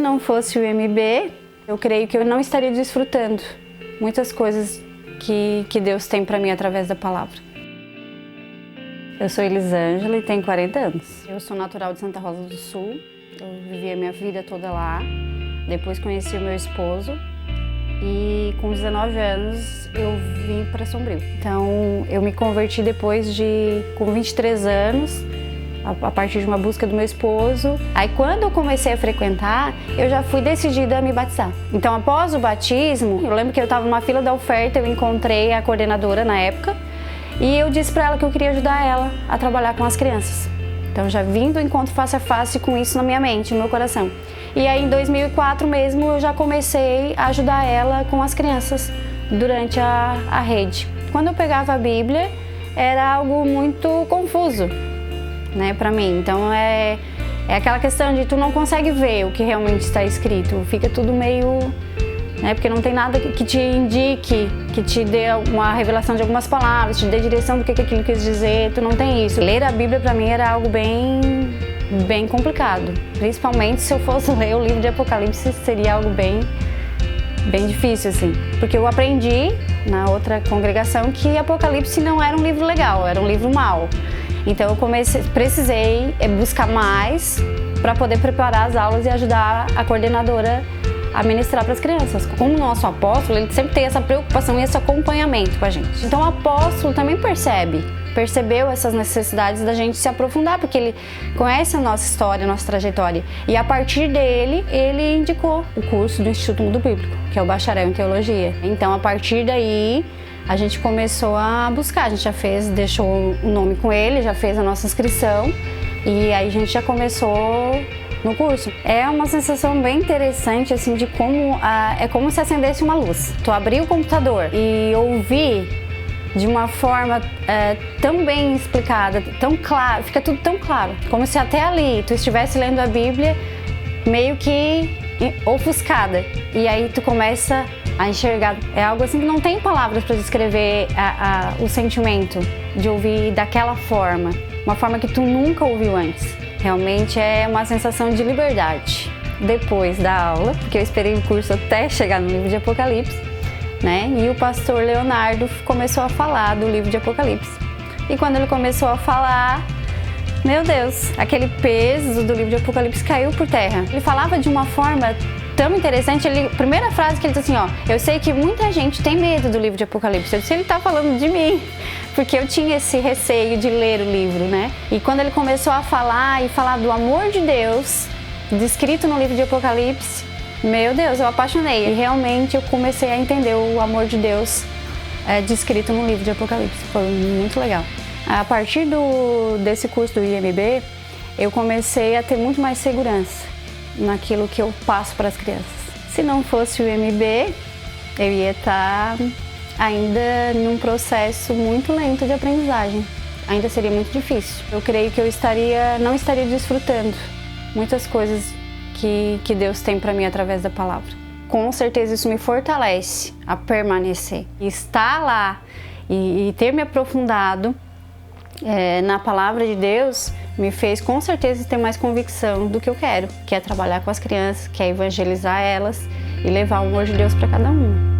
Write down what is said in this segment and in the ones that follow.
não fosse o IMB, eu creio que eu não estaria desfrutando muitas coisas que Deus tem para mim através da palavra. Eu sou Elisângela e tenho 40 anos. Eu sou natural de Santa Rosa do Sul. Eu vivi a minha vida toda lá. Depois conheci o meu esposo e com 19 anos eu vim para Sombrio. Então eu me converti com 23 anos, a partir de uma busca do meu esposo. Aí quando eu comecei a frequentar, eu já fui decidida a me batizar. Então após o batismo, eu lembro que eu estava numa fila da oferta, eu encontrei a coordenadora na época e eu disse para ela que eu queria ajudar ela a trabalhar com as crianças. Então já vim do encontro face a face com isso na minha mente, no meu coração. E aí em 2004 mesmo eu já comecei a ajudar ela com as crianças durante a rede. Quando eu pegava a Bíblia, era algo muito confuso, né, para mim. Então é aquela questão de tu não consegue ver o que realmente está escrito, fica tudo meio, né, porque não tem nada que te indique, que te dê uma revelação de algumas palavras, te dê direção do que aquilo quis dizer, tu não tem isso. Ler a Bíblia para mim era algo bem complicado, principalmente se eu fosse ler o livro de Apocalipse, seria algo bem difícil, assim, porque eu aprendi na outra congregação que Apocalipse não era um livro legal, era um livro mau. Então eu precisei buscar mais para poder preparar as aulas e ajudar a coordenadora a ministrar para as crianças. Como o nosso apóstolo, ele sempre tem essa preocupação e esse acompanhamento com a gente. Então o apóstolo também percebeu essas necessidades da gente se aprofundar, porque ele conhece a nossa história, a nossa trajetória. E a partir dele, ele indicou o curso do Instituto Mundo Bíblico, que é o bacharel em teologia. Então a partir daí, a gente começou a buscar, a gente já deixou o nome com ele, já fez a nossa inscrição e aí a gente já começou no curso. É uma sensação bem interessante, assim, de como é como se acendesse uma luz. Tu abrir o computador e ouvir de uma forma tão bem explicada, tão claro, fica tudo tão claro, como se até ali tu estivesse lendo a Bíblia meio que ofuscada, e aí tu começa a enxergar. É algo assim que não tem palavras para descrever o sentimento de ouvir daquela forma, uma forma que tu nunca ouviu antes. Realmente é uma sensação de liberdade. Depois da aula, porque eu esperei o curso até chegar no livro de Apocalipse, né? E o pastor Leonardo começou a falar do livro de Apocalipse. E quando ele começou a falar, meu Deus, aquele peso do livro de Apocalipse caiu por terra. Ele falava de uma forma tão interessante. A primeira frase que ele disse assim, ó: eu sei que muita gente tem medo do livro de Apocalipse. Eu disse, ele tá falando de mim, porque eu tinha esse receio de ler o livro, né? E quando ele começou a falar do amor de Deus, descrito no livro de Apocalipse, meu Deus, eu apaixonei. E realmente eu comecei a entender o amor de Deus descrito no livro de Apocalipse. Foi muito legal. A partir desse curso do IMB, eu comecei a ter muito mais segurança naquilo que eu passo para as crianças. Se não fosse o IMB, eu ia estar ainda num processo muito lento de aprendizagem. Ainda seria muito difícil. Eu creio que eu não estaria desfrutando muitas coisas que Deus tem para mim através da palavra. Com certeza isso me fortalece a permanecer. Estar lá e ter me aprofundado na palavra de Deus me fez com certeza ter mais convicção do que eu quero, que é trabalhar com as crianças, que é evangelizar elas e levar o amor de Deus para cada uma.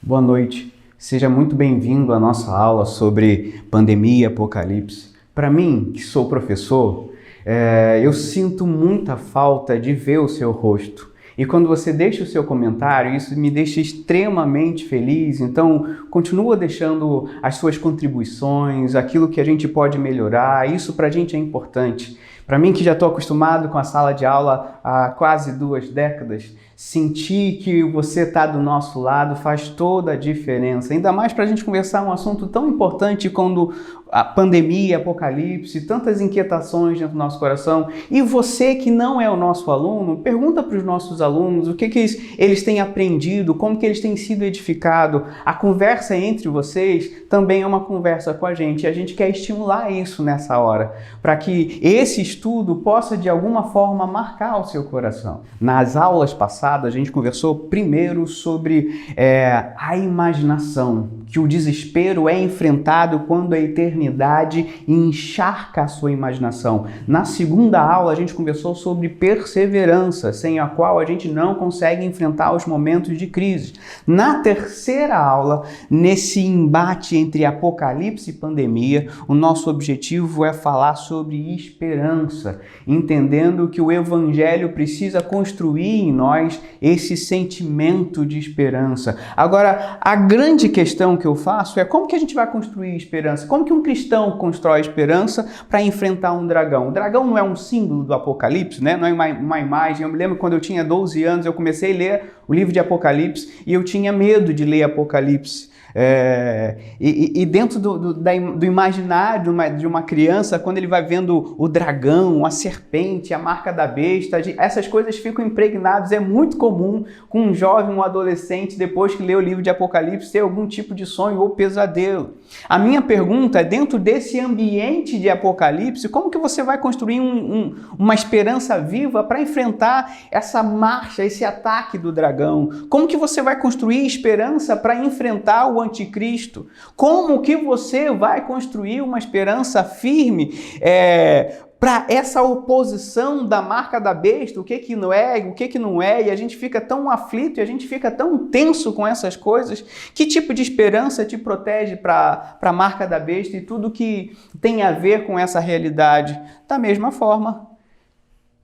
Boa noite, seja muito bem-vindo à nossa aula sobre pandemia e apocalipse. Para mim, que sou professor, eu sinto muita falta de ver o seu rosto. E quando você deixa o seu comentário, isso me deixa extremamente feliz. Então, continua deixando as suas contribuições, aquilo que a gente pode melhorar. Isso para a gente é importante. Para mim, que já estou acostumado com a sala de aula há quase 2 décadas, sentir que você está do nosso lado faz toda a diferença. Ainda mais para a gente conversar um assunto tão importante quando a pandemia, apocalipse, tantas inquietações dentro do nosso coração. E você que não é o nosso aluno, pergunta para os nossos alunos o que eles têm aprendido, como que eles têm sido edificados. A conversa entre vocês também é uma conversa com a gente. E a gente quer estimular isso nessa hora, para que esse estudo possa de alguma forma marcar o seu coração. Nas aulas passadas, a gente conversou primeiro sobre a imaginação, que o desespero é enfrentado quando a eternidade encharca a sua imaginação. Na segunda aula, a gente conversou sobre perseverança, sem a qual a gente não consegue enfrentar os momentos de crise. Na terceira aula, nesse embate entre apocalipse e pandemia, o nosso objetivo é falar sobre esperança, entendendo que o evangelho precisa construir em nós esse sentimento de esperança. Agora, a grande questão que eu faço é como que a gente vai construir esperança? Como que um cristão constrói esperança para enfrentar um dragão? O dragão não é um símbolo do Apocalipse, né? Não é uma imagem. Eu me lembro quando eu tinha 12 anos, eu comecei a ler o livro de Apocalipse e eu tinha medo de ler Apocalipse. E dentro do imaginário de uma criança, quando ele vai vendo o dragão, a serpente, a marca da besta, essas coisas ficam impregnadas. É muito comum com um jovem, um adolescente, depois que lê o livro de Apocalipse, ter algum tipo de sonho ou pesadelo. A minha pergunta é, dentro desse ambiente de Apocalipse, como que você vai construir uma esperança viva para enfrentar essa marcha, esse ataque do dragão? Como que você vai construir esperança para enfrentar o anticristo? Como que você vai construir uma esperança firme para essa oposição da marca da besta? O que não é, e a gente fica tão aflito e a gente fica tão tenso com essas coisas. Que tipo de esperança te protege para a marca da besta e tudo que tem a ver com essa realidade? Da mesma forma,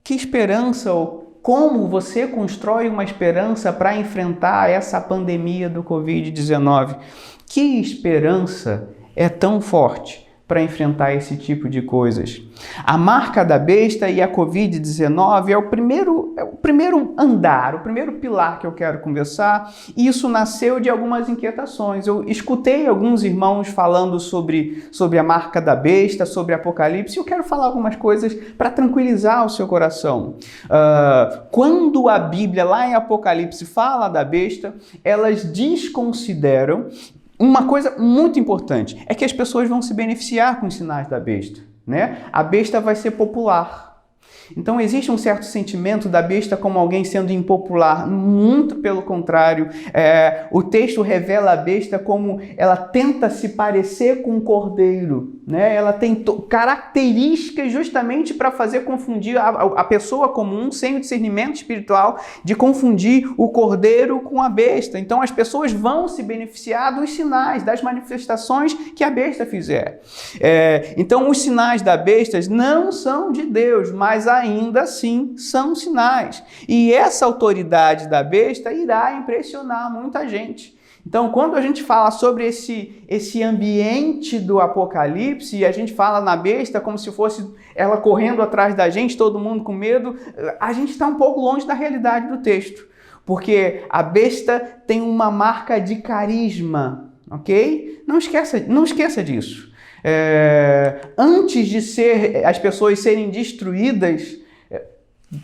que esperança ou como você constrói uma esperança para enfrentar essa pandemia do Covid-19? Que esperança é tão forte para enfrentar esse tipo de coisas? A marca da besta e a Covid-19 é o primeiro andar, o primeiro pilar que eu quero conversar, e isso nasceu de algumas inquietações. Eu escutei alguns irmãos falando sobre a marca da besta, sobre Apocalipse, e eu quero falar algumas coisas para tranquilizar o seu coração. Quando a Bíblia, lá em Apocalipse, fala da besta, elas desconsideram uma coisa muito importante, é que as pessoas vão se beneficiar com os sinais da besta, né? A besta vai ser popular. Então existe um certo sentimento da besta como alguém sendo impopular. Muito pelo contrário, o texto revela a besta como ela tenta se parecer com o cordeiro, né? Ela tem características justamente para fazer confundir a pessoa comum, sem o discernimento espiritual, de confundir o cordeiro com a besta. Então as pessoas vão se beneficiar dos sinais, das manifestações que a besta fizer. Então os sinais da besta não são de Deus, mas ainda assim são sinais. E essa autoridade da besta irá impressionar muita gente. Então, quando a gente fala sobre esse ambiente do Apocalipse, e a gente fala na besta como se fosse ela correndo atrás da gente, todo mundo com medo, a gente está um pouco longe da realidade do texto. Porque a besta tem uma marca de carisma, ok? Não esqueça disso. Antes de as pessoas serem destruídas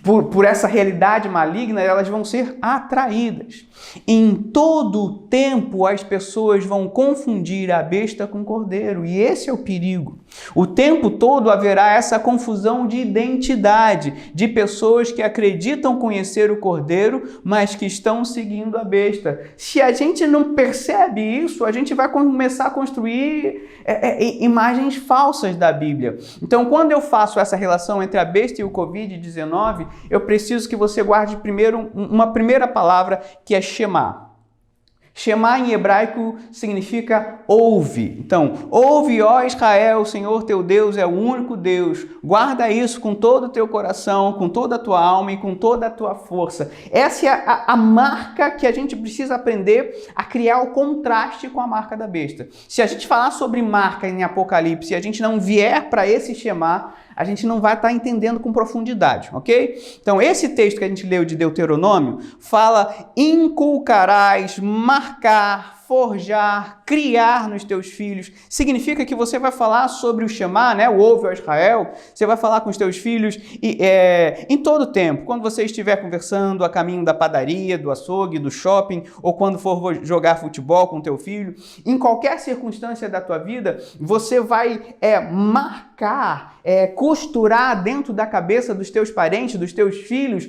por essa realidade maligna, elas vão ser atraídas. Em todo o tempo, as pessoas vão confundir a besta com o cordeiro, e esse é o perigo. O tempo todo haverá essa confusão de identidade, de pessoas que acreditam conhecer o cordeiro, mas que estão seguindo a besta. Se a gente não percebe isso, a gente vai começar a construir imagens falsas da Bíblia. Então, quando eu faço essa relação entre a besta e o Covid-19, eu preciso que você guarde primeiro uma primeira palavra, que é Shema. Shema em hebraico significa ouve. Então, ouve, ó Israel, o Senhor teu Deus é o único Deus. Guarda isso com todo o teu coração, com toda a tua alma e com toda a tua força. Essa é a marca que a gente precisa aprender a criar o contraste com a marca da besta. Se a gente falar sobre marca em Apocalipse e a gente não vier para esse Shema, a gente não vai estar entendendo com profundidade, ok? Então, esse texto que a gente leu de Deuteronômio fala: inculcarás, marcar, forjar, criar nos teus filhos. Significa que você vai falar sobre o Shema, né? O ouve ao Israel. Você vai falar com os teus filhos em todo o tempo. Quando você estiver conversando a caminho da padaria, do açougue, do shopping, ou quando for jogar futebol com teu filho, em qualquer circunstância da tua vida, você vai marcar, costurar dentro da cabeça dos teus parentes, dos teus filhos,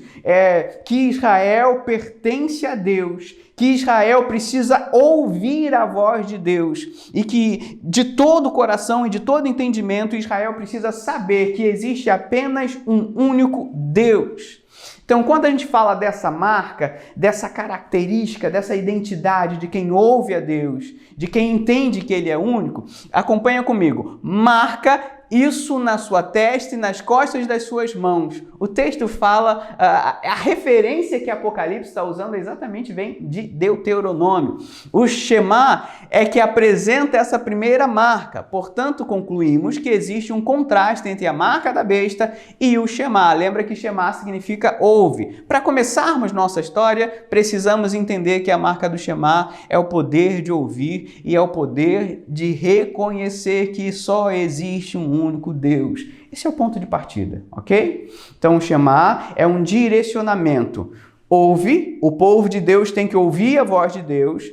que Israel pertence a Deus, que Israel precisa ouvir a voz de Deus e que de todo o coração e de todo entendimento Israel precisa saber que existe apenas um único Deus. Então, quando a gente fala dessa marca, dessa característica, dessa identidade de quem ouve a Deus, de quem entende que Ele é único, acompanha comigo. Marca isso na sua testa e nas costas das suas mãos. O texto fala, a referência que Apocalipse está usando exatamente vem de Deuteronômio. O Shema é que apresenta essa primeira marca. Portanto, concluímos que existe um contraste entre a marca da besta e o Shema. Lembra que Shema significa ouve. Para começarmos nossa história, precisamos entender que a marca do Shema é o poder de ouvir e é o poder de reconhecer que só existe um único Deus. Esse é o ponto de partida, ok? Então, o Shema é um direcionamento. Ouve, o povo de Deus tem que ouvir a voz de Deus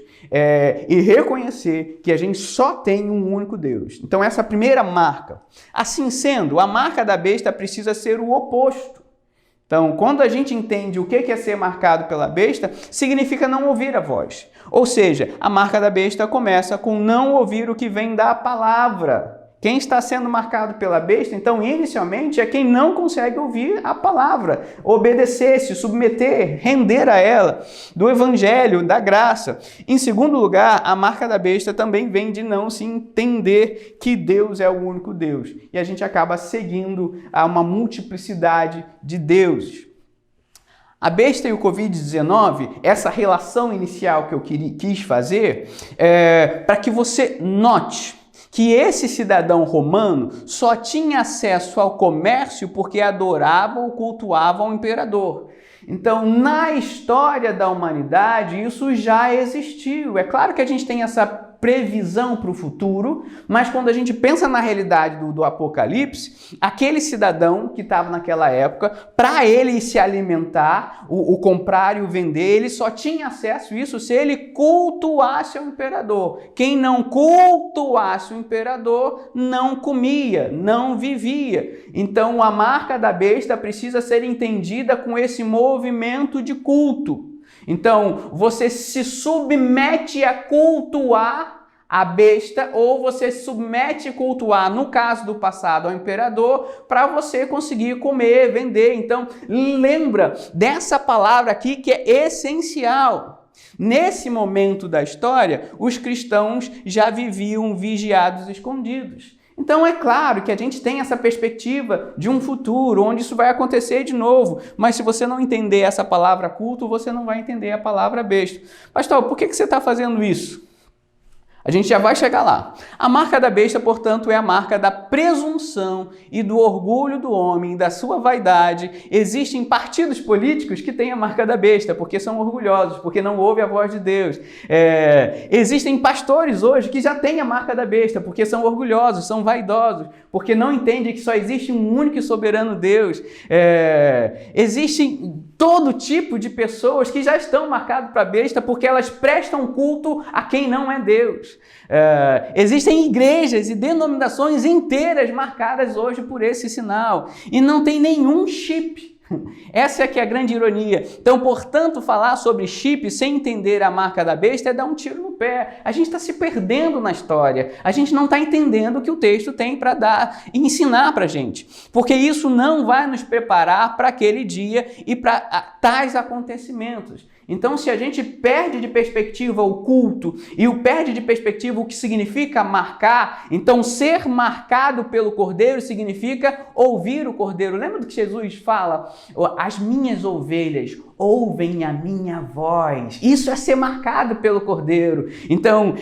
e reconhecer que a gente só tem um único Deus. Então, essa é a primeira marca. Assim sendo, a marca da besta precisa ser o oposto. Então, quando a gente entende o que é ser marcado pela besta, significa não ouvir a voz. Ou seja, a marca da besta começa com não ouvir o que vem da palavra. Quem está sendo marcado pela besta, então, inicialmente, é quem não consegue ouvir a palavra, obedecer, se submeter, render a ela, do evangelho, da graça. Em segundo lugar, a marca da besta também vem de não se entender que Deus é o único Deus. E a gente acaba seguindo a uma multiplicidade de deuses. A besta e o Covid-19, essa relação inicial que eu quis fazer, para que você note que esse cidadão romano só tinha acesso ao comércio porque adorava ou cultuava o imperador. Então, na história da humanidade, isso já existiu. É claro que a gente tem essa previsão para o futuro, mas quando a gente pensa na realidade do Apocalipse, aquele cidadão que estava naquela época, para ele se alimentar, o comprar e o vender, ele só tinha acesso a isso se ele cultuasse o imperador. Quem não cultuasse o imperador não comia, não vivia. Então, a marca da besta precisa ser entendida com esse movimento de culto. Então, você se submete a cultuar a besta ou você se submete a cultuar, no caso do passado, ao imperador, para você conseguir comer, vender. Então, lembra dessa palavra aqui que é essencial. Nesse momento da história, os cristãos já viviam vigiados e escondidos. Então é claro que a gente tem essa perspectiva de um futuro onde isso vai acontecer de novo, mas se você não entender essa palavra culto, você não vai entender a palavra besta. Pastor, por que você está fazendo isso? A gente já vai chegar lá. A marca da besta, portanto, é a marca da presunção e do orgulho do homem, da sua vaidade. Existem partidos políticos que têm a marca da besta, porque são orgulhosos, porque não ouvem a voz de Deus. Existem pastores hoje que já têm a marca da besta, porque são orgulhosos, são vaidosos, porque não entendem que só existe um único e soberano Deus. Existem todo tipo de pessoas que já estão marcadas para a besta porque elas prestam culto a quem não é Deus. Existem igrejas e denominações inteiras marcadas hoje por esse sinal e não tem nenhum chip. Essa é que é a grande ironia. Então, portanto, falar sobre chip sem entender a marca da besta é dar um tiro no pé. A gente está se perdendo na história. A gente não está entendendo o que o texto tem para dar e ensinar para a gente. Porque isso não vai nos preparar para aquele dia e para tais acontecimentos. Então, se a gente perde de perspectiva o culto e perde de perspectiva o que significa marcar, então ser marcado pelo Cordeiro significa ouvir o Cordeiro. Lembra do que Jesus fala? As minhas ovelhas ouvem a minha voz. Isso é ser marcado pelo Cordeiro. Então,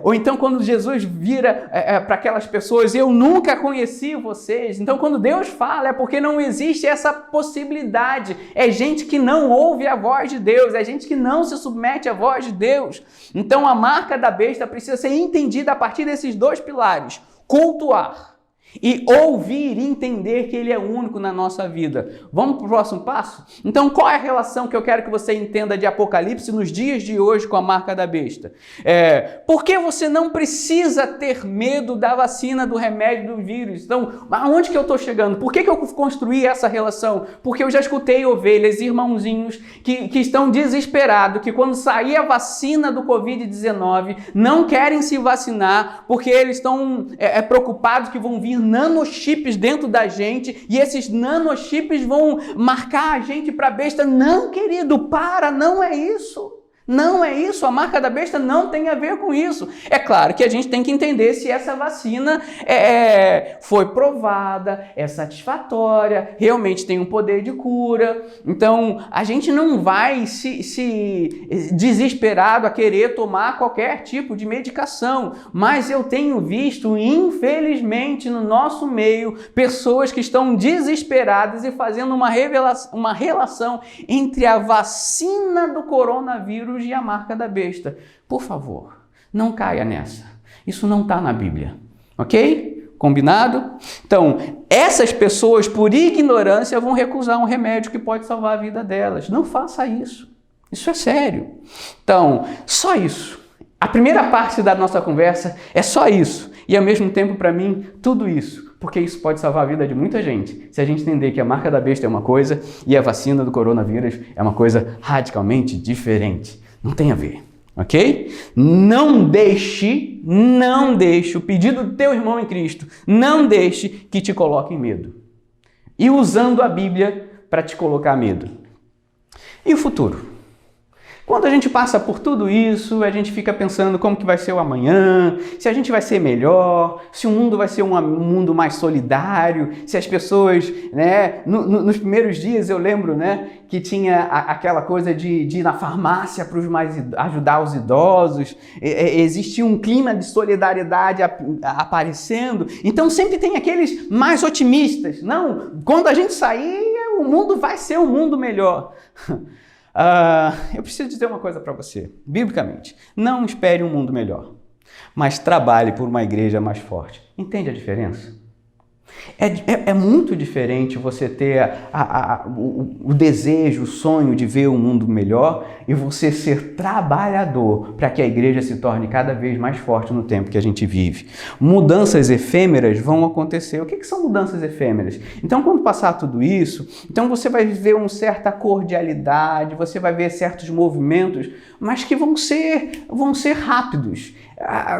ou então quando Jesus vira para aquelas pessoas, eu nunca conheci vocês. Então, quando Deus fala, é porque não existe essa possibilidade. É gente que não ouve a voz de Deus, é gente que não se submete à voz de Deus. Então, a marca da besta precisa ser entendida a partir desses dois pilares: cultuar e ouvir e entender que Ele é único na nossa vida. Vamos para o próximo passo? Então, qual é a relação que eu quero que você entenda de Apocalipse nos dias de hoje com a marca da besta? Por que você não precisa ter medo da vacina, do remédio, do vírus? Então, aonde que eu estou chegando? Por que eu construí essa relação? Porque eu já escutei ovelhas, irmãozinhos, que estão desesperados, que quando sair a vacina do Covid-19, não querem se vacinar, porque eles estão preocupados que vão vir nanochips dentro da gente e esses nanochips vão marcar a gente para besta. Não, querido, não é isso. Não é isso, a marca da besta não tem a ver com isso. É claro que a gente tem que entender se essa vacina foi provada, é satisfatória, realmente tem um poder de cura. Então, a gente não vai se desesperado a querer tomar qualquer tipo de medicação. Mas eu tenho visto, infelizmente, no nosso meio, pessoas que estão desesperadas e fazendo uma relação entre a vacina do coronavírus e a marca da besta. Por favor, não caia nessa. Isso não está na Bíblia. Ok? Combinado? Então, essas pessoas, por ignorância, vão recusar um remédio que pode salvar a vida delas. Não faça isso. Isso é sério. Então, só isso. A primeira parte da nossa conversa é só isso. E, ao mesmo tempo, para mim, tudo isso. Porque isso pode salvar a vida de muita gente, se a gente entender que a marca da besta é uma coisa e a vacina do coronavírus é uma coisa radicalmente diferente. Não tem a ver, ok? Não deixe o pedido do teu irmão em Cristo, não deixe que te coloque em medo. E usando a Bíblia para te colocar medo. E o futuro? Quando a gente passa por tudo isso, a gente fica pensando como que vai ser o amanhã, se a gente vai ser melhor, se o mundo vai ser um mundo mais solidário, se as pessoas, né, nos primeiros dias eu lembro, né, que tinha aquela coisa de ir na farmácia para ajudar os idosos, existia um clima de solidariedade aparecendo, então sempre tem aqueles mais otimistas, não, quando a gente sair, o mundo vai ser um mundo melhor. Eu preciso dizer uma coisa para você, biblicamente. Não espere um mundo melhor, mas trabalhe por uma igreja mais forte. Entende a diferença? É muito diferente você ter o desejo, o sonho de ver um mundo melhor e você ser trabalhador para que a igreja se torne cada vez mais forte no tempo que a gente vive. Mudanças efêmeras vão acontecer. O que são mudanças efêmeras? Então, quando passar tudo isso, então você vai ver uma certa cordialidade, você vai ver certos movimentos, mas que vão ser rápidos.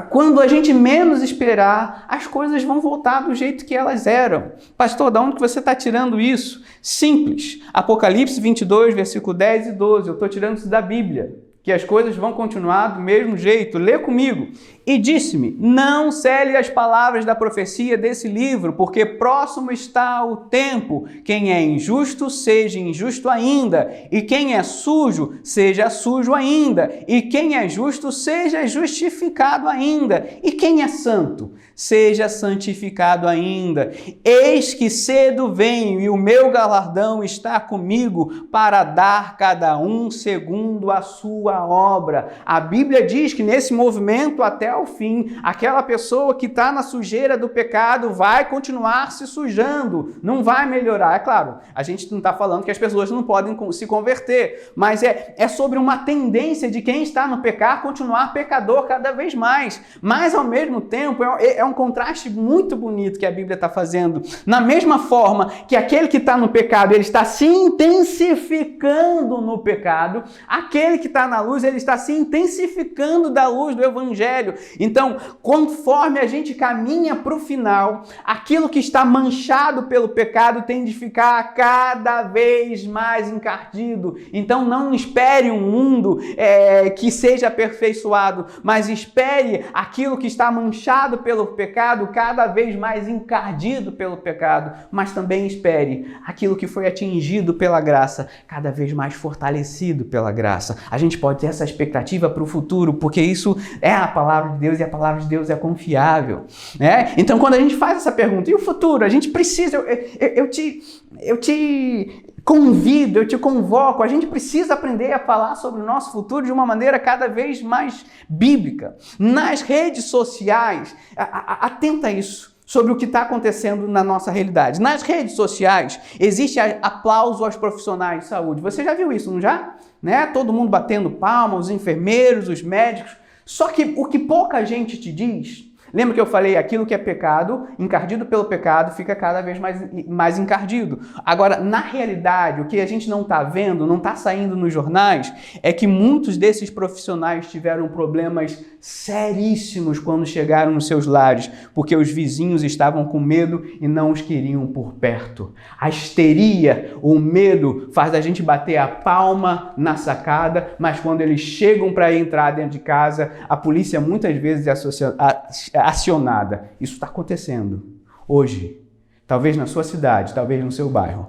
Quando a gente menos esperar, as coisas vão voltar do jeito que elas eram. Pastor, de onde que você está tirando isso? Simples. Apocalipse 22, versículo 10 e 12. Eu estou tirando isso da Bíblia. Que as coisas vão continuar do mesmo jeito. Lê comigo. E disse-me, não cele as palavras da profecia desse livro, porque próximo está o tempo. Quem é injusto, seja injusto ainda. E quem é sujo, seja sujo ainda. E quem é justo, seja justificado ainda. E quem é santo, seja santificado ainda. Eis que cedo venho, e o meu galardão está comigo, para dar cada um segundo a sua obra. A Bíblia diz que nesse movimento até o fim, aquela pessoa que está na sujeira do pecado vai continuar se sujando, não vai melhorar. É claro, a gente não está falando que as pessoas não podem se converter, mas é sobre uma tendência de quem está no pecado continuar pecador cada vez mais. Mas, ao mesmo tempo, é um contraste muito bonito que a Bíblia está fazendo. Na mesma forma que aquele que está no pecado, ele está se intensificando no pecado, aquele que está na luz, ele está se intensificando da luz do Evangelho. Então, conforme a gente caminha para o final, aquilo que está manchado pelo pecado tende a ficar cada vez mais encardido. Então, não espere um mundo que seja aperfeiçoado, mas espere aquilo que está manchado pelo pecado cada vez mais encardido pelo pecado, mas também espere aquilo que foi atingido pela graça, cada vez mais fortalecido pela graça. A gente pode ter essa expectativa para o futuro, porque isso é a palavra de Deus e a palavra de Deus é confiável, né? Então, quando a gente faz essa pergunta, e o futuro? A gente precisa, eu te convido, eu te convoco, a gente precisa aprender a falar sobre o nosso futuro de uma maneira cada vez mais bíblica. Nas redes sociais, atenta a isso, sobre o que está acontecendo na nossa realidade. Nas redes sociais, existe aplauso aos profissionais de saúde. Você já viu isso, não já? Né? Todo mundo batendo palma, os enfermeiros, os médicos. Só que o que pouca gente te diz... Lembra que eu falei, aquilo que é pecado, encardido pelo pecado, fica cada vez mais encardido. Agora, na realidade, o que a gente não está vendo, não está saindo nos jornais, é que muitos desses profissionais tiveram problemas seríssimos quando chegaram nos seus lares, porque os vizinhos estavam com medo e não os queriam por perto. A histeria, o medo, faz a gente bater a palma na sacada, mas quando eles chegam para entrar dentro de casa, a polícia muitas vezes é acionada. Isso está acontecendo hoje, talvez na sua cidade, talvez no seu bairro.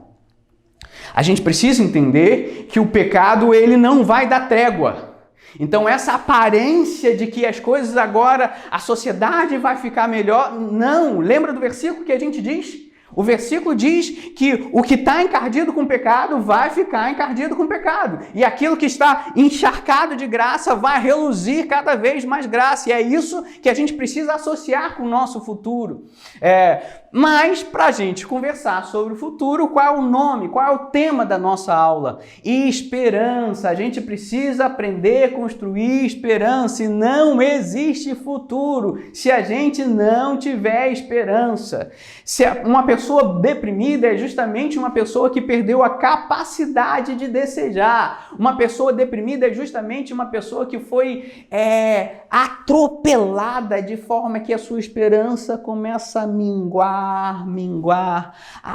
A gente precisa entender que o pecado, ele não vai dar trégua. Então essa aparência de que as coisas agora, a sociedade vai ficar melhor, não. Lembra do versículo que a gente diz? O versículo diz que o que está encardido com pecado vai ficar encardido com pecado. E aquilo que está encharcado de graça vai reluzir cada vez mais graça. E é isso que a gente precisa associar com o nosso futuro. Mas, para a gente conversar sobre o futuro, qual é o nome, qual é o tema da nossa aula? Esperança. A gente precisa aprender a construir esperança. E não existe futuro se a gente não tiver esperança. Se uma pessoa deprimida é justamente uma pessoa que perdeu a capacidade de desejar. Uma pessoa deprimida é justamente uma pessoa que foi atropelada de forma que a sua esperança começa a minguar.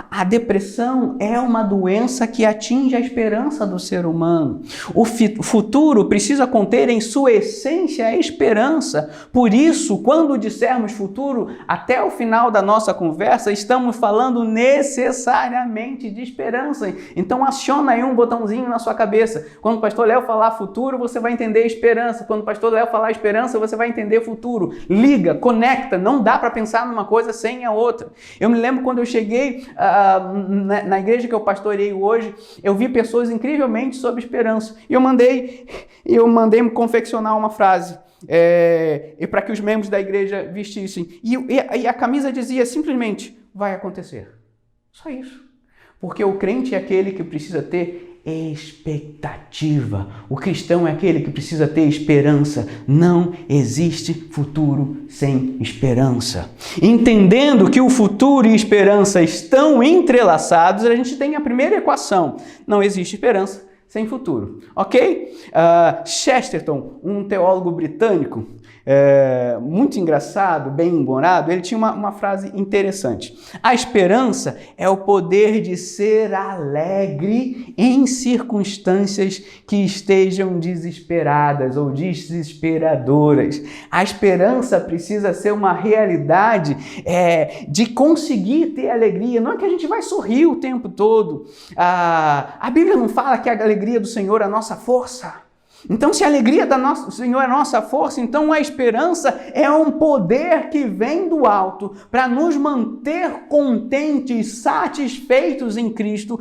A depressão é uma doença que atinge a esperança do ser humano. O futuro precisa conter em sua essência a esperança. Por isso, quando dissermos futuro, até o final da nossa conversa, estamos falando necessariamente de esperança. Então, aciona aí um botãozinho na sua cabeça. Quando o pastor Léo falar futuro, você vai entender esperança. Quando o pastor Léo falar esperança, você vai entender futuro. Liga, conecta. Não dá para pensar numa coisa sem a outra. Eu me lembro quando eu cheguei na igreja que eu pastorei hoje, eu vi pessoas incrivelmente sobre esperança. E eu mandei me confeccionar uma frase para que os membros da igreja vestissem. E a camisa dizia simplesmente, vai acontecer. Só isso. Porque o crente é aquele que precisa ter expectativa. O cristão é aquele que precisa ter esperança. Não existe futuro sem esperança. Entendendo que o futuro e esperança estão entrelaçados, a gente tem a primeira equação. Não existe esperança sem futuro. Ok? Chesterton, um teólogo britânico, muito engraçado, bem-humorado, ele tinha uma frase interessante. A esperança é o poder de ser alegre em circunstâncias que estejam desesperadas ou desesperadoras. A esperança precisa ser uma realidade de conseguir ter alegria. Não é que a gente vai sorrir o tempo todo. A Bíblia não fala que a alegria do Senhor é a nossa força. Então, se a alegria do Senhor é nossa força, então a esperança é um poder que vem do alto para nos manter contentes, satisfeitos em Cristo,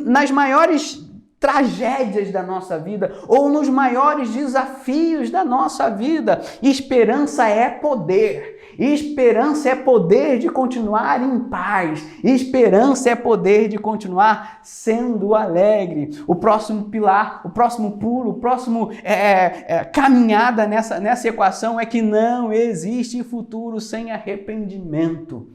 nas maiores tragédias da nossa vida ou nos maiores desafios da nossa vida. Esperança é poder. Esperança é poder de continuar em paz. Esperança é poder de continuar sendo alegre. O próximo pilar, o próximo pulo, o próximo caminhada nessa equação é que não existe futuro sem arrependimento.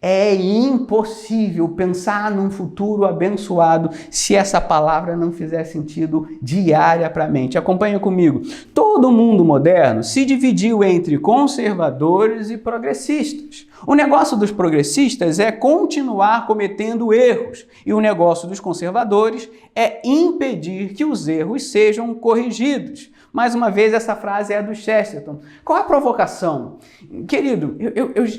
É impossível pensar num futuro abençoado se essa palavra não fizer sentido diária para a mente. Acompanha comigo. Todo mundo moderno se dividiu entre conservadores e progressistas. O negócio dos progressistas é continuar cometendo erros e o negócio dos conservadores é impedir que os erros sejam corrigidos. Mais uma vez, essa frase é do Chesterton. Qual é a provocação? Querido,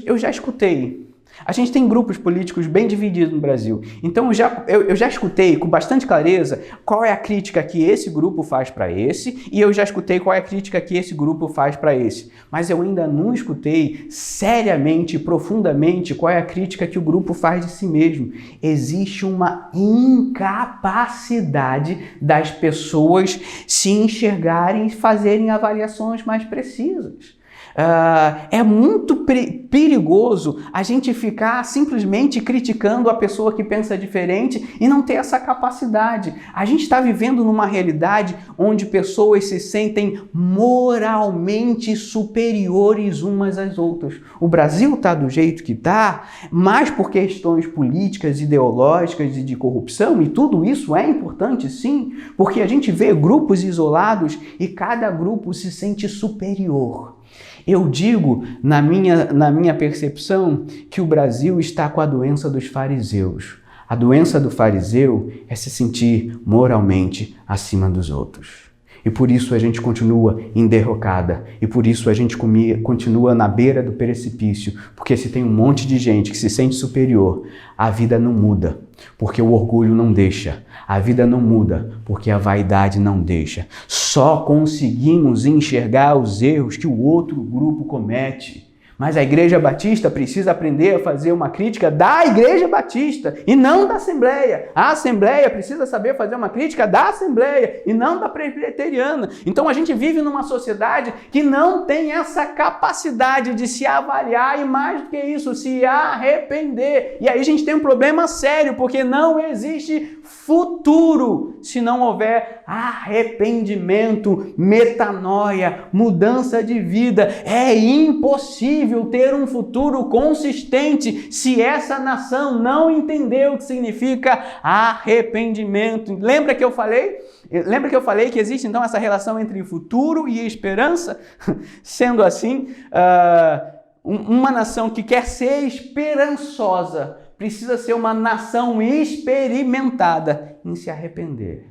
eu já escutei. A gente tem grupos políticos bem divididos no Brasil. Então eu já escutei com bastante clareza qual é a crítica que esse grupo faz para esse, e eu já escutei qual é a crítica que esse grupo faz para esse. Mas eu ainda não escutei seriamente, profundamente, qual é a crítica que o grupo faz de si mesmo. Existe uma incapacidade das pessoas se enxergarem e fazerem avaliações mais precisas. É muito perigoso a gente ficar simplesmente criticando a pessoa que pensa diferente e não ter essa capacidade. A gente está vivendo numa realidade onde pessoas se sentem moralmente superiores umas às outras. O Brasil está do jeito que está, mais por questões políticas, ideológicas e de corrupção, e tudo isso é importante sim, porque a gente vê grupos isolados e cada grupo se sente superior. Eu digo, na minha percepção, que o Brasil está com a doença dos fariseus. A doença do fariseu é se sentir moralmente acima dos outros. E por isso a gente continua em derrocada. E por isso a gente continua na beira do precipício. Porque se tem um monte de gente que se sente superior, a vida não muda. Porque o orgulho não deixa. A vida não muda porque a vaidade não deixa. Só conseguimos enxergar os erros que o outro grupo comete. Mas a Igreja Batista precisa aprender a fazer uma crítica da Igreja Batista e não da Assembleia. A Assembleia precisa saber fazer uma crítica da Assembleia e não da Presbiteriana. Então a gente vive numa sociedade que não tem essa capacidade de se avaliar e, mais do que isso, se arrepender. E aí a gente tem um problema sério, porque não existe futuro se não houver arrependimento, metanoia, mudança de vida. É impossível ter um futuro consistente se essa nação não entender o que significa arrependimento. Lembra que eu falei que existe então essa relação entre futuro e esperança? Sendo assim, uma nação que quer ser esperançosa precisa ser uma nação experimentada em se arrepender.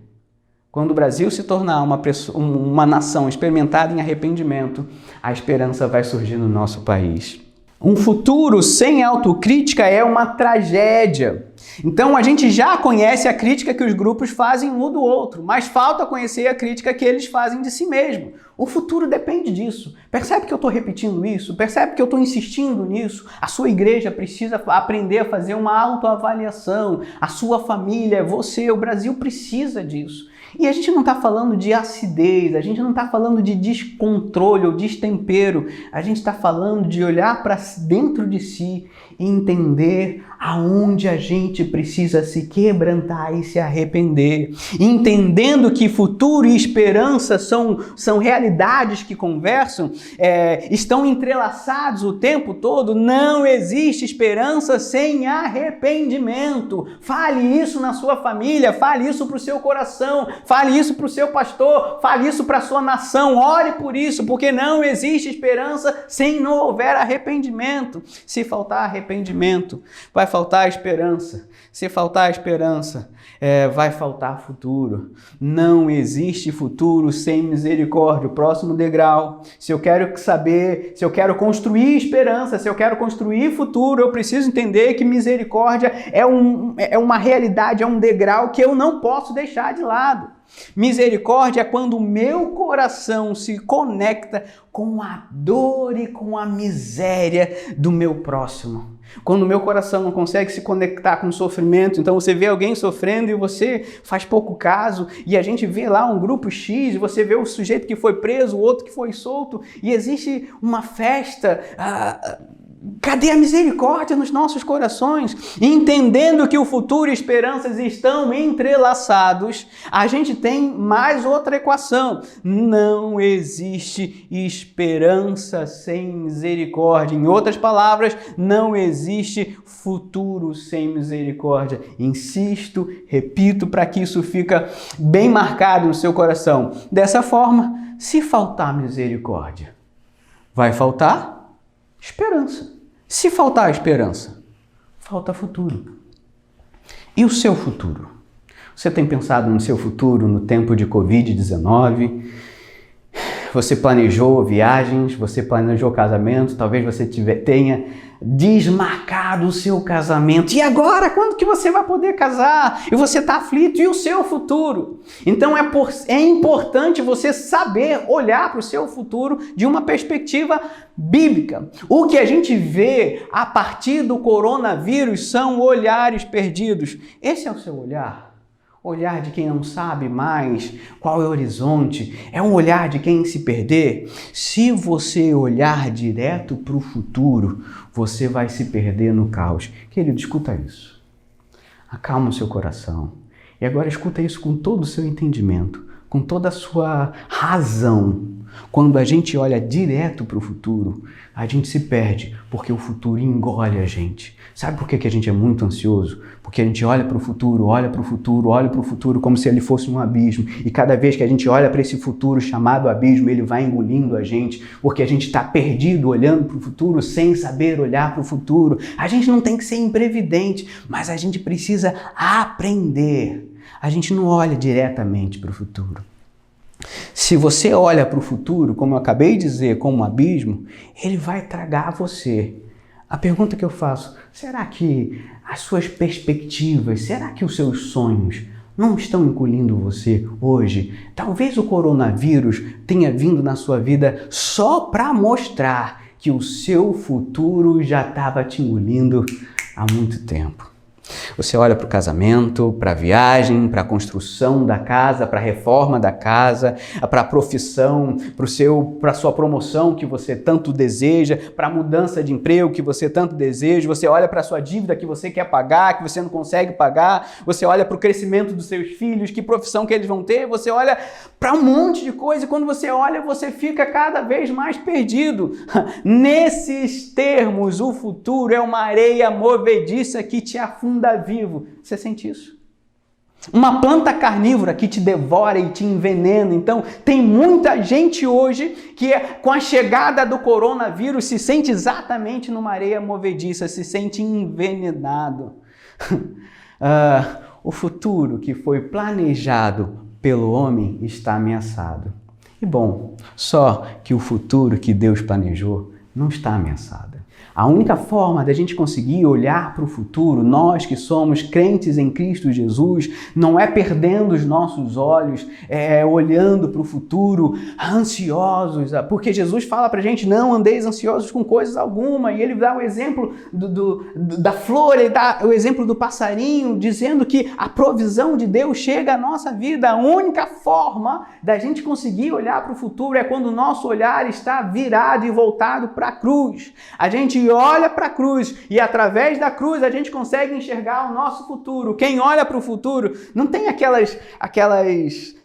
Quando o Brasil se tornar uma nação experimentada em arrependimento, a esperança vai surgir no nosso país. Um futuro sem autocrítica é uma tragédia. Então a gente já conhece a crítica que os grupos fazem um do outro, mas falta conhecer a crítica que eles fazem de si mesmo. O futuro depende disso. Percebe que eu estou repetindo isso? Percebe que eu estou insistindo nisso? A sua igreja precisa aprender a fazer uma autoavaliação. A sua família, você, o Brasil precisa disso. E a gente não está falando de acidez, a gente não está falando de descontrole ou destempero, a gente está falando de olhar para dentro de si e entender aonde a gente precisa se quebrantar e se arrepender. Entendendo que futuro e esperança são realidades que conversam, estão entrelaçados o tempo todo. Não existe esperança sem arrependimento. Fale isso na sua família, fale isso para o seu coração, fale isso para o seu pastor, fale isso para a sua nação. Ore por isso, porque não existe esperança sem não houver arrependimento. Se faltar arrependimento, vai faltar esperança. Se faltar esperança, vai faltar futuro. Não existe futuro sem misericórdia. O próximo degrau. Se eu quero saber, se eu quero construir esperança, se eu quero construir futuro, eu preciso entender que misericórdia é uma realidade, é um degrau que eu não posso deixar de lado. Misericórdia é quando o meu coração se conecta com a dor e com a miséria do meu próximo. Quando o meu coração não consegue se conectar com o sofrimento, então você vê alguém sofrendo e você faz pouco caso, e a gente vê lá um grupo X, e você vê o sujeito que foi preso, o outro que foi solto, e existe uma festa Cadê a misericórdia nos nossos corações? Entendendo que o futuro e esperanças estão entrelaçados, a gente tem mais outra equação. Não existe esperança sem misericórdia. Em outras palavras, não existe futuro sem misericórdia. Insisto, repito, para que isso fique bem marcado no seu coração. Dessa forma, se faltar misericórdia, vai faltar esperança. Se faltar esperança, falta futuro. E o seu futuro? Você tem pensado no seu futuro no tempo de Covid-19? Você planejou viagens, você planejou casamento, talvez você tenha desmarcado o seu casamento. E agora, quando que você vai poder casar? E você está aflito, e o seu futuro? Então é importante você saber olhar para o seu futuro de uma perspectiva bíblica. O que a gente vê a partir do coronavírus são olhares perdidos. Esse é o seu olhar? Olhar de quem não sabe mais qual é o horizonte, é um olhar de quem se perder. Se você olhar direto para o futuro, você vai se perder no caos. Querido, escuta isso. Acalma o seu coração. E agora escuta isso com todo o seu entendimento, com toda a sua razão. Quando a gente olha direto para o futuro, a gente se perde, porque o futuro engole a gente. Sabe por que a gente é muito ansioso? Porque a gente olha para o futuro, olha para o futuro, olha para o futuro como se ele fosse um abismo. E cada vez que a gente olha para esse futuro chamado abismo, ele vai engolindo a gente, porque a gente está perdido olhando para o futuro sem saber olhar para o futuro. A gente não tem que ser imprevidente, mas a gente precisa aprender. A gente não olha diretamente para o futuro. Se você olha para o futuro, como eu acabei de dizer, como um abismo, ele vai tragar você. A pergunta que eu faço, será que as suas perspectivas, será que os seus sonhos não estão engolindo você hoje? Talvez o coronavírus tenha vindo na sua vida só para mostrar que o seu futuro já estava te engolindo há muito tempo. Você olha para o casamento, para a viagem, para a construção da casa, para a reforma da casa, para a profissão, para a sua promoção que você tanto deseja, para a mudança de emprego que você tanto deseja. Você olha para a sua dívida que você quer pagar, que você não consegue pagar. Você olha para o crescimento dos seus filhos, que profissão que eles vão ter. Você olha para um monte de coisa e quando você olha, você fica cada vez mais perdido. Nesses termos, o futuro é uma areia movediça que te afunda vivo. Você sente isso? Uma planta carnívora que te devora e te envenena. Então, tem muita gente hoje que, com a chegada do coronavírus, se sente exatamente numa areia movediça, se sente envenenado. O futuro que foi planejado pelo homem está ameaçado. E bom, só que o futuro que Deus planejou não está ameaçado. A única forma da gente conseguir olhar para o futuro, nós que somos crentes em Cristo Jesus, não é perdendo os nossos olhos, olhando para o futuro, ansiosos, porque Jesus fala para a gente, não andeis ansiosos com coisas alguma, e ele dá o exemplo da flor, ele dá o exemplo do passarinho, dizendo que a provisão de Deus chega à nossa vida. A única forma da gente conseguir olhar para o futuro é quando o nosso olhar está virado e voltado para a cruz. A gente olha para a cruz e através da cruz a gente consegue enxergar o nosso futuro. Quem olha para o futuro não tem aquelas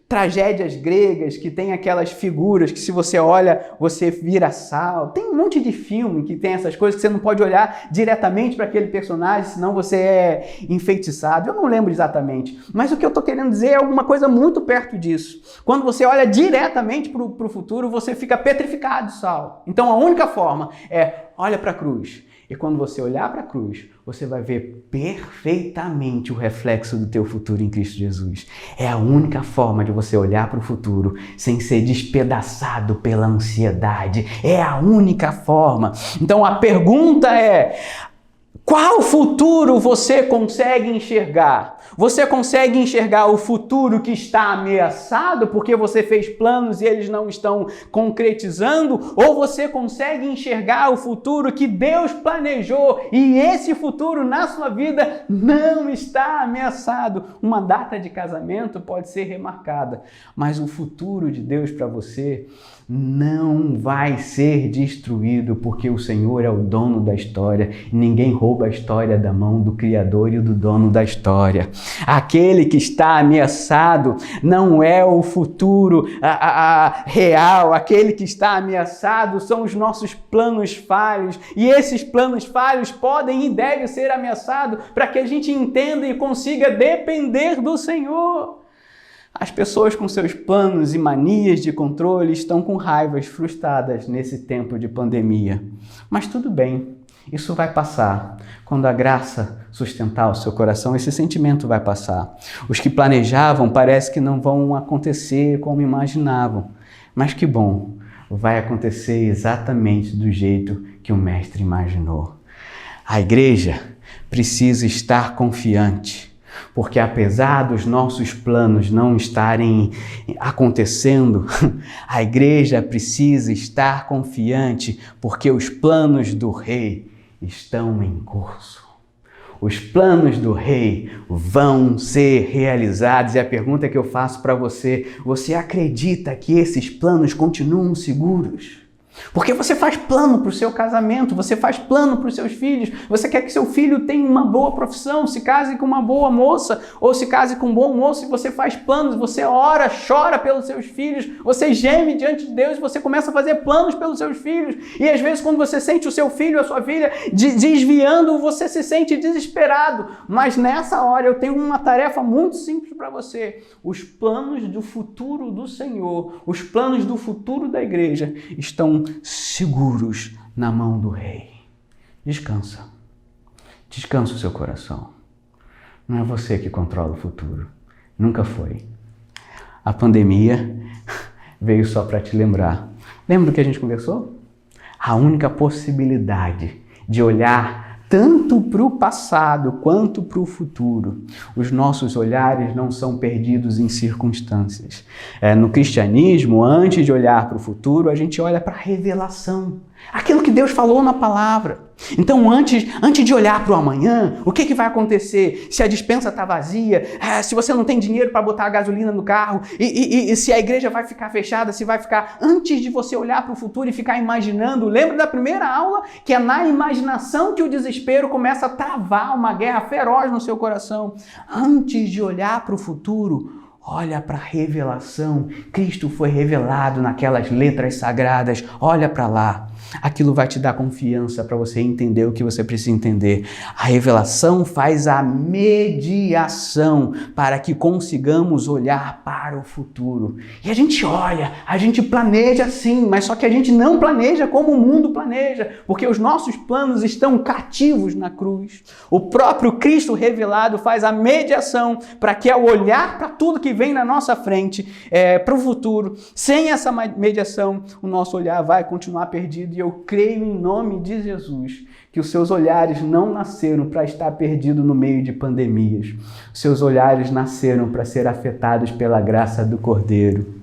tragédias gregas que tem aquelas figuras que se você olha, você vira sal. Tem um monte de filme que tem essas coisas que você não pode olhar diretamente para aquele personagem, senão você é enfeitiçado. Eu não lembro exatamente, mas o que eu estou querendo dizer é alguma coisa muito perto disso. Quando você olha diretamente para o futuro, você fica petrificado, Sal. Então a única forma é olha para a cruz. E quando você olhar para a cruz, você vai ver perfeitamente o reflexo do teu futuro em Cristo Jesus. É a única forma de você olhar para o futuro sem ser despedaçado pela ansiedade. É a única forma. Então a pergunta é, Qual futuro você consegue enxergar? Você consegue enxergar o futuro que está ameaçado porque você fez planos e eles não estão concretizando? Ou você consegue enxergar o futuro que Deus planejou e esse futuro na sua vida não está ameaçado? Uma data de casamento pode ser remarcada, mas o futuro de Deus para você não vai ser destruído, porque o Senhor é o dono da história e ninguém rouba a história da mão do Criador e do dono da história. Aquele que está ameaçado não é o futuro real, aquele que está ameaçado são os nossos planos falhos, e esses planos falhos podem e devem ser ameaçados para que a gente entenda e consiga depender do Senhor. As pessoas com seus planos e manias de controle estão com raivas frustradas nesse tempo de pandemia. Mas tudo bem, isso vai passar. Quando a graça sustentar o seu coração, esse sentimento vai passar. Os que planejavam parece que não vão acontecer como imaginavam. Mas que bom, vai acontecer exatamente do jeito que o Mestre imaginou. A igreja precisa estar confiante. Porque apesar dos nossos planos não estarem acontecendo, a igreja precisa estar confiante, porque os planos do Rei estão em curso. Os planos do Rei vão ser realizados. E a pergunta que eu faço para você, você acredita que esses planos continuam seguros? Porque você faz plano para o seu casamento, você faz plano para os seus filhos, você quer que seu filho tenha uma boa profissão, se case com uma boa moça, ou se case com um bom moço, e você faz planos, você ora, chora pelos seus filhos, você geme diante de Deus, você começa a fazer planos pelos seus filhos, e às vezes quando você sente o seu filho, a sua filha desviando, você se sente desesperado, mas nessa hora eu tenho uma tarefa muito simples para você. Os planos do futuro do Senhor, os planos do futuro da igreja estão seguros na mão do Rei. Descansa. Descansa o seu coração. Não é você que controla o futuro. Nunca foi. A pandemia veio só para te lembrar. Lembra do que a gente conversou? A única possibilidade de olhar tanto para o passado quanto para o futuro. Os nossos olhares não são perdidos em circunstâncias. No cristianismo, antes de olhar para o futuro, a gente olha para a revelação. Aquilo que Deus falou na palavra. Então, antes de olhar para o amanhã, o que vai acontecer? Se a despensa está vazia, se você não tem dinheiro para botar a gasolina no carro, e se a igreja vai ficar fechada, se vai ficar... Antes de você olhar para o futuro e ficar imaginando, lembra da primeira aula? Que é na imaginação que o desespero começa a travar uma guerra feroz no seu coração. Antes de olhar para o futuro, olha para a revelação. Cristo foi revelado naquelas letras sagradas. Olha para lá. Aquilo vai te dar confiança para você entender o que você precisa entender. A revelação faz a mediação para que consigamos olhar para o futuro. E a gente olha, a gente planeja sim, mas só que a gente não planeja como o mundo planeja, porque os nossos planos estão cativos na cruz. O próprio Cristo revelado faz a mediação para que ao olhar para tudo que vem na nossa frente, para o futuro, sem essa mediação, o nosso olhar vai continuar perdido. E eu creio em nome de Jesus que os seus olhares não nasceram para estar perdido no meio de pandemias. Os seus olhares nasceram para ser afetados pela graça do Cordeiro.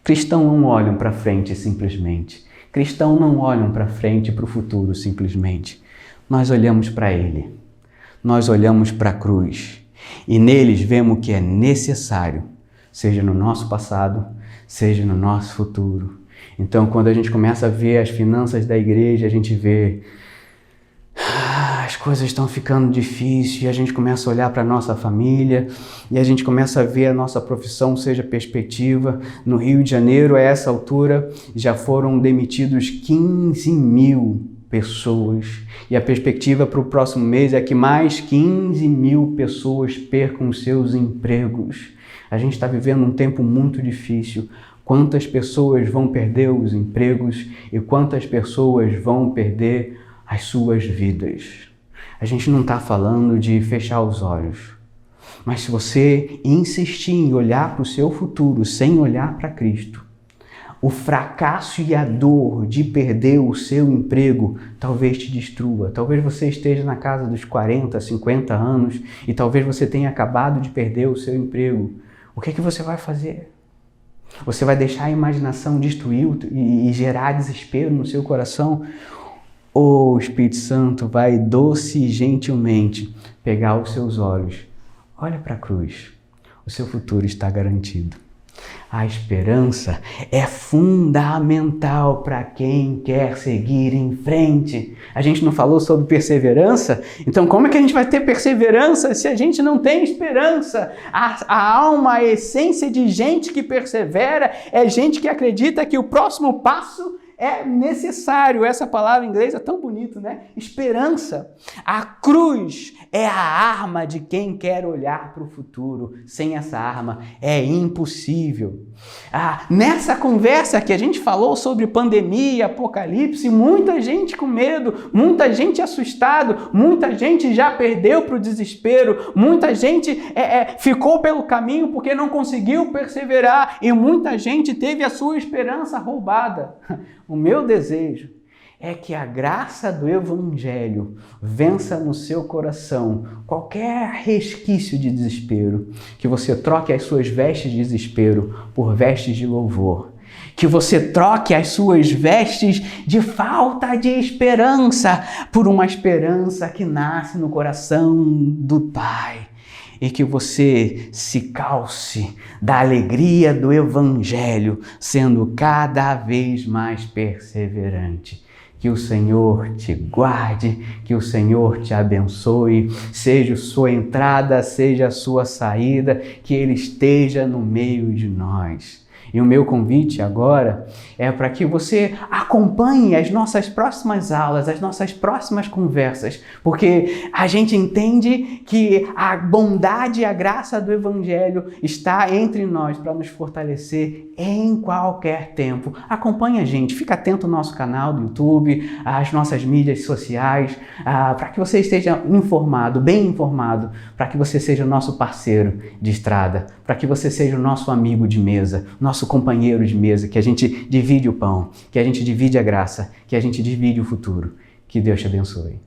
Cristãos não olham para frente simplesmente. Cristãos não olham para frente e para o futuro simplesmente. Nós olhamos para Ele. Nós olhamos para a cruz. E neles vemos o que é necessário, seja no nosso passado, seja no nosso futuro. Então, quando a gente começa a ver as finanças da igreja, a gente vê as coisas estão ficando difíceis, e a gente começa a olhar para a nossa família, e a gente começa a ver a nossa profissão, seja perspectiva. No Rio de Janeiro, a essa altura, já foram demitidos 15 mil pessoas, e a perspectiva para o próximo mês é que mais 15 mil pessoas percam seus empregos. A gente está vivendo um tempo muito difícil. Quantas pessoas vão perder os empregos e quantas pessoas vão perder as suas vidas? A gente não está falando de fechar os olhos, mas se você insistir em olhar para o seu futuro sem olhar para Cristo, O fracasso e a dor de perder o seu emprego talvez te destrua. Talvez você esteja na casa dos 40, 50 anos e talvez você tenha acabado de perder o seu emprego. O que é que você vai fazer? Você vai deixar a imaginação destruir e gerar desespero no seu coração? Ou o Espírito Santo vai doce e gentilmente pegar os seus olhos? Olha para a cruz. O seu futuro está garantido. A esperança é fundamental para quem quer seguir em frente. A gente não falou sobre perseverança? Então como é que a gente vai ter perseverança se a gente não tem esperança? A alma, a essência de gente que persevera é gente que acredita que o próximo passo é necessário. Essa palavra em inglês é tão bonita, né? Esperança. A cruz é a arma de quem quer olhar para o futuro. Sem essa arma é impossível. Nessa conversa que a gente falou sobre pandemia, apocalipse, muita gente com medo, muita gente assustado, muita gente já perdeu para o desespero, muita gente ficou pelo caminho porque não conseguiu perseverar e muita gente teve a sua esperança roubada. O meu desejo é que a graça do Evangelho vença no seu coração qualquer resquício de desespero, que você troque as suas vestes de desespero por vestes de louvor, que você troque as suas vestes de falta de esperança por uma esperança que nasce no coração do Pai. E que você se calce da alegria do Evangelho, sendo cada vez mais perseverante. Que o Senhor te guarde, que o Senhor te abençoe, seja a sua entrada, seja a sua saída, que Ele esteja no meio de nós. E o meu convite agora é para que você acompanhe as nossas próximas aulas, as nossas próximas conversas, porque a gente entende que a bondade e a graça do Evangelho está entre nós para nos fortalecer em qualquer tempo. Acompanhe a gente, fica atento ao nosso canal do YouTube, às nossas mídias sociais, para que você esteja informado, bem informado, para que você seja o nosso parceiro de estrada, para que você seja o nosso amigo de mesa, nosso companheiro de mesa, que a gente divide o pão, que a gente divide a graça, que a gente divide o futuro. Que Deus te abençoe.